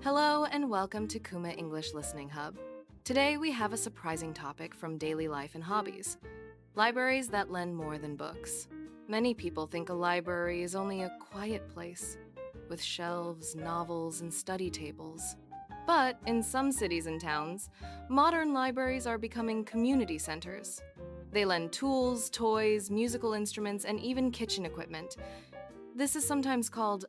Hello and welcome to Kuma English Listening Hub. Today we have a surprising topic from daily life and hobbies: libraries that lend more than books. Many people think a library is only a quiet place with shelves, novels, and study tables. But in some cities and towns, modern libraries are becoming community centers. They lend tools, toys, musical instruments, and even kitchen equipment. This is sometimes called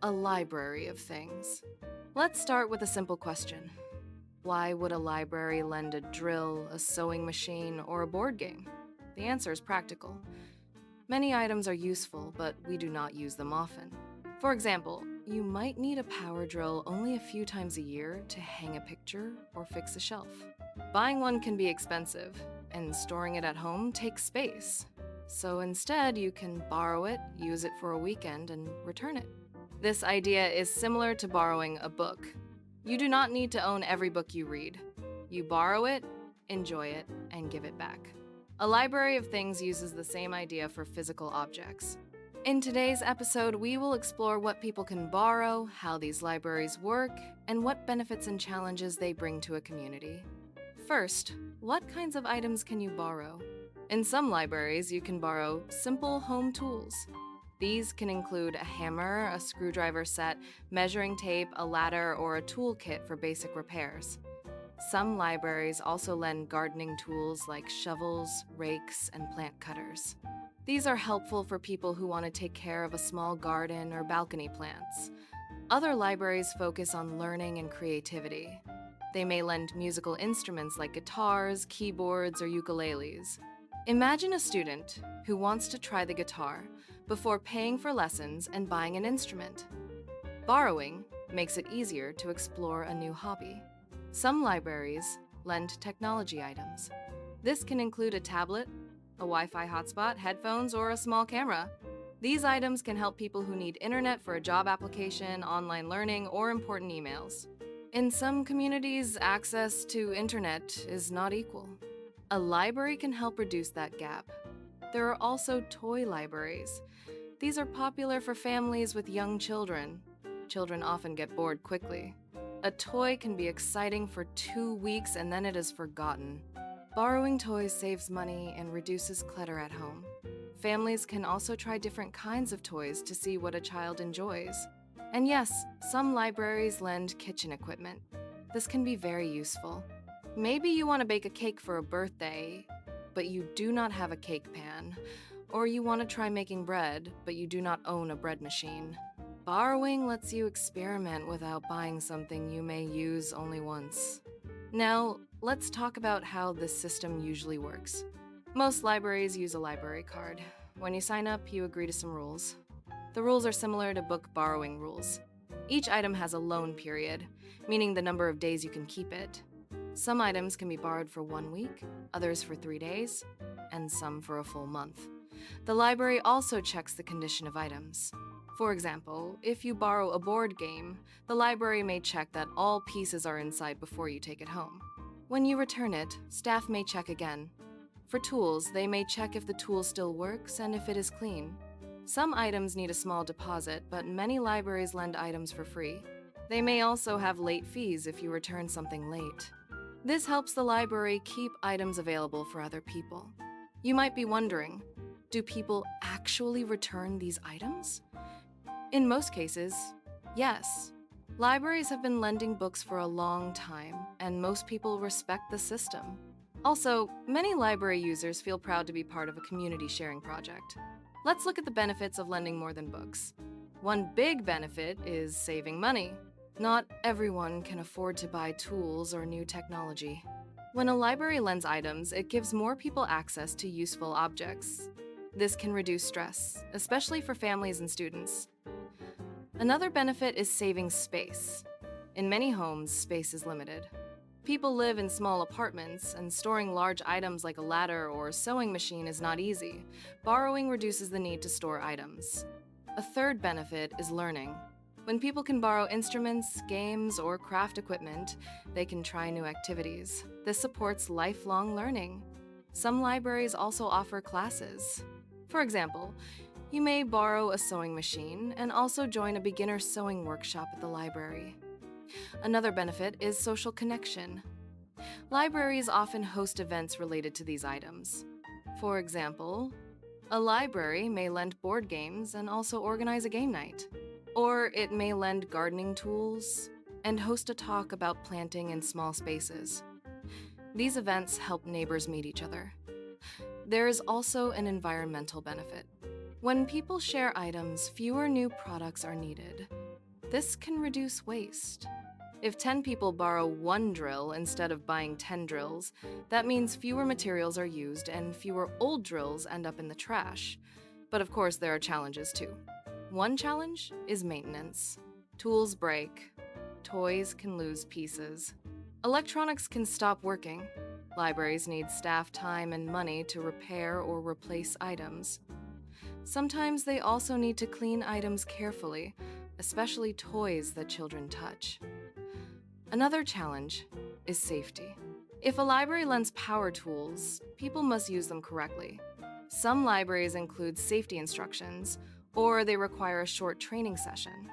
a library of things. Let's start with a simple question. Why would a library lend a drill, a sewing machine, or a board game? The answer is practical. Many items are useful, but we do not use them often. For example, you might need a power drill only a few times a year to hang a picture or fix a shelf. Buying one can be expensive, and storing it at home takes space. So instead, you can borrow it, use it for a weekend, and return it. This idea is similar to borrowing a book. You do not need to own every book you read. You borrow it, enjoy it, and give it back. A library of things uses the same idea for physical objects. In today's episode, we will explore what people can borrow, how these libraries work, and what benefits and challenges they bring to a community. First, what kinds of items can you borrow? In some libraries, you can borrow simple home tools. These can include a hammer, a screwdriver set, measuring tape, a ladder, or a toolkit for basic repairs. Some libraries also lend gardening tools like shovels, rakes, and plant cutters. These are helpful for people who want to take care of a small garden or balcony plants. Other libraries focus on learning and creativity. They may lend musical instruments like guitars, keyboards, or ukuleles. Imagine a student who wants to try the guitar before paying for lessons and buying an instrument. Borrowing makes it easier to explore a new hobby. Some libraries lend technology items. This can include a tablet, a Wi-Fi hotspot, headphones, or a small camera. These items can help people who need internet for a job application, online learning, or important emails. In some communities, access to internet is not equal. A library can help reduce that gap. There are also toy libraries. These are popular for families with young children. Children often get bored quickly. A toy can be exciting for 2 weeks and then it is forgotten. Borrowing toys saves money and reduces clutter at home. Families can also try different kinds of toys to see what a child enjoys. And yes, some libraries lend kitchen equipment. This can be very useful. Maybe you want to bake a cake for a birthday, but you do not have a cake pan. Or you want to try making bread, but you do not own a bread machine. Borrowing lets you experiment without buying something you may use only once. Now, let's talk about how this system usually works. Most libraries use a library card. When you sign up, you agree to some rules. The rules are similar to book borrowing rules. Each item has a loan period, meaning the number of days you can keep it. Some items can be borrowed for 1 week, others for 3 days, and some for a full month. The library also checks the condition of items. For example, if you borrow a board game, the library may check that all pieces are inside before you take it home. When you return it, staff may check again. For tools, they may check if the tool still works and if it is clean. Some items need a small deposit, but many libraries lend items for free. They may also have late fees if you return something late. This helps the library keep items available for other people. You might be wondering, do people actually return these items? In most cases, yes. Libraries have been lending books for a long time, and most people respect the system. Also, many library users feel proud to be part of a community sharing project. Let's look at the benefits of lending more than books. One big benefit is saving money. Not everyone can afford to buy tools or new technology. When a library lends items, it gives more people access to useful objects. This can reduce stress, especially for families and students. Another benefit is saving space. In many homes, space is limited. People live in small apartments, and storing large items like a ladder or a sewing machine is not easy. Borrowing reduces the need to store items. A third benefit is learning. When people can borrow instruments, games, or craft equipment, they can try new activities. This supports lifelong learning. Some libraries also offer classes. For example, you may borrow a sewing machine and also join a beginner sewing workshop at the library. Another benefit is social connection. Libraries often host events related to these items. For example, a library may lend board games and also organize a game night. Or it may lend gardening tools and host a talk about planting in small spaces. These events help neighbors meet each other. There is also an environmental benefit. When people share items, fewer new products are needed. This can reduce waste. If 10 people borrow one drill instead of buying 10 drills, that means fewer materials are used and fewer old drills end up in the trash. But of course, there are challenges too. One challenge is maintenance. Tools break. Toys can lose pieces. Electronics can stop working. Libraries need staff time and money to repair or replace items. Sometimes they also need to clean items carefully, especially toys that children touch. Another challenge is safety. If a library lends power tools, people must use them correctly. Some libraries include safety instructions, or they require a short training session.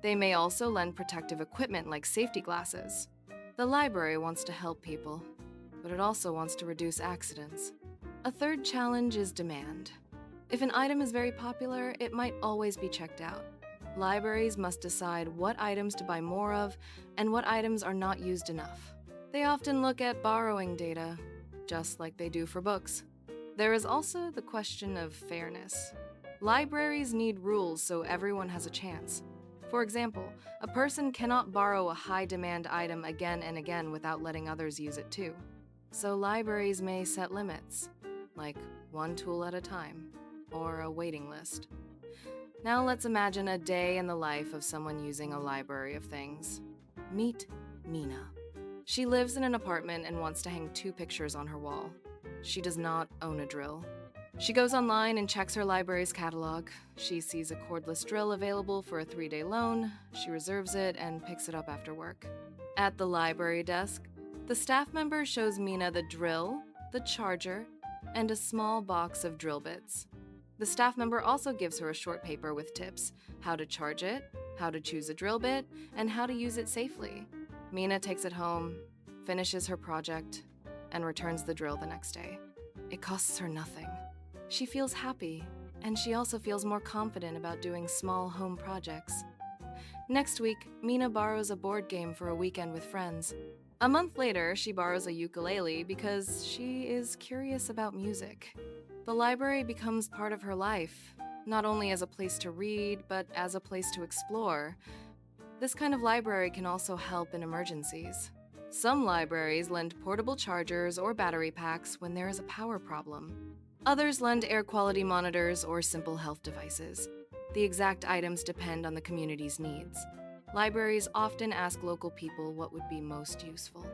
They may also lend protective equipment like safety glasses. The library wants to help people, but it also wants to reduce accidents. A third challenge is demand. If an item is very popular, it might always be checked out. Libraries must decide what items to buy more of and what items are not used enough. They often look at borrowing data, just like they do for books. There is also the question of fairness. Libraries need rules so everyone has a chance. For example, a person cannot borrow a high-demand item again and again without letting others use it too. So libraries may set limits, like one tool at a time, or a waiting list. Now let's imagine a day in the life of someone using a library of things. Meet Mina. She lives in an apartment and wants to hang 2 pictures on her wall. She does not own a drill. She goes online and checks her library's catalog. She sees a cordless drill available for a 3-day loan. She reserves it and picks it up after work. At the library desk, the staff member shows Mina the drill, the charger, and a small box of drill bits. The staff member also gives her a short paper with tips: how to charge it, how to choose a drill bit, and how to use it safely. Mina takes it home, finishes her project, and returns the drill the next day. It costs her nothing. She feels happy, and she also feels more confident about doing small home projects. Next week, Mina borrows a board game for a weekend with friends. A month later, she borrows a ukulele because she is curious about music. The library becomes part of her life, not only as a place to read, but as a place to explore. This kind of library can also help in emergencies. Some libraries lend portable chargers or battery packs when there is a power problem. Others lend air quality monitors or simple health devices. The exact items depend on the community's needs. Libraries often ask local people what would be most useful.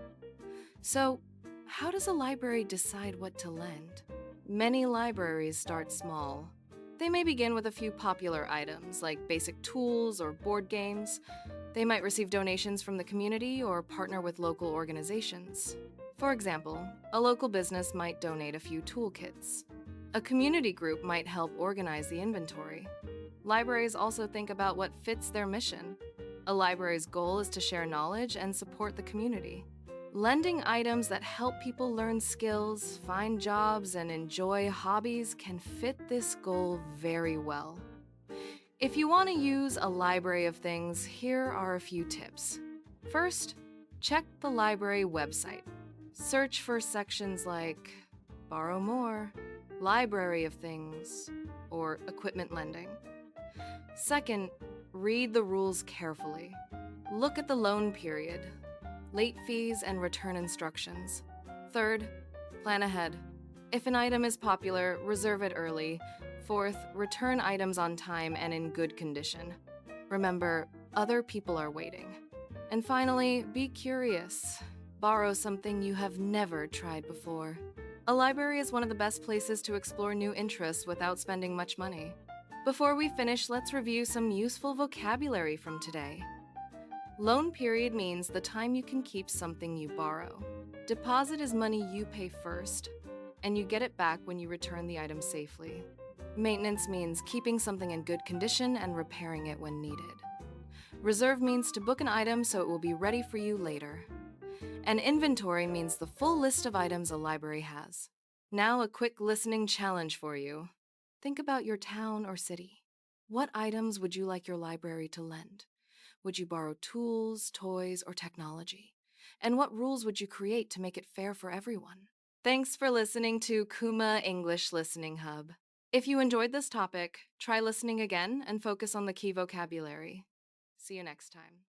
So, how does a library decide what to lend? Many libraries start small. They may begin with a few popular items, like basic tools or board games. They might receive donations from the community or partner with local organizations. For example, a local business might donate a few toolkits. A community group might help organize the inventory. Libraries also think about what fits their mission. A library's goal is to share knowledge and support the community. Lending items that help people learn skills, find jobs, and enjoy hobbies can fit this goal very well. If you want to use a library of things, here are a few tips. First, check the library website. Search for sections like Borrow More, Library of Things, or Equipment Lending. Second, read the rules carefully. Look at the loan period, late fees, and return instructions. Third, plan ahead. If an item is popular, reserve it early. Fourth, return items on time and in good condition. Remember, other people are waiting. And finally, be curious. Borrow something you have never tried before. A library is one of the best places to explore new interests without spending much money. Before we finish, let's review some useful vocabulary from today. Loan period means the time you can keep something you borrow. Deposit is money you pay first, and you get it back when you return the item safely. Maintenance means keeping something in good condition and repairing it when needed. Reserve means to book an item so it will be ready for you later. And inventory means the full list of items a library has. Now, a quick listening challenge for you. Think about your town or city. What items would you like your library to lend? Would you borrow tools, toys, or technology? And what rules would you create to make it fair for everyone? Thanks for listening to Kuma English Listening Hub. If you enjoyed this topic, try listening again and focus on the key vocabulary. See you next time.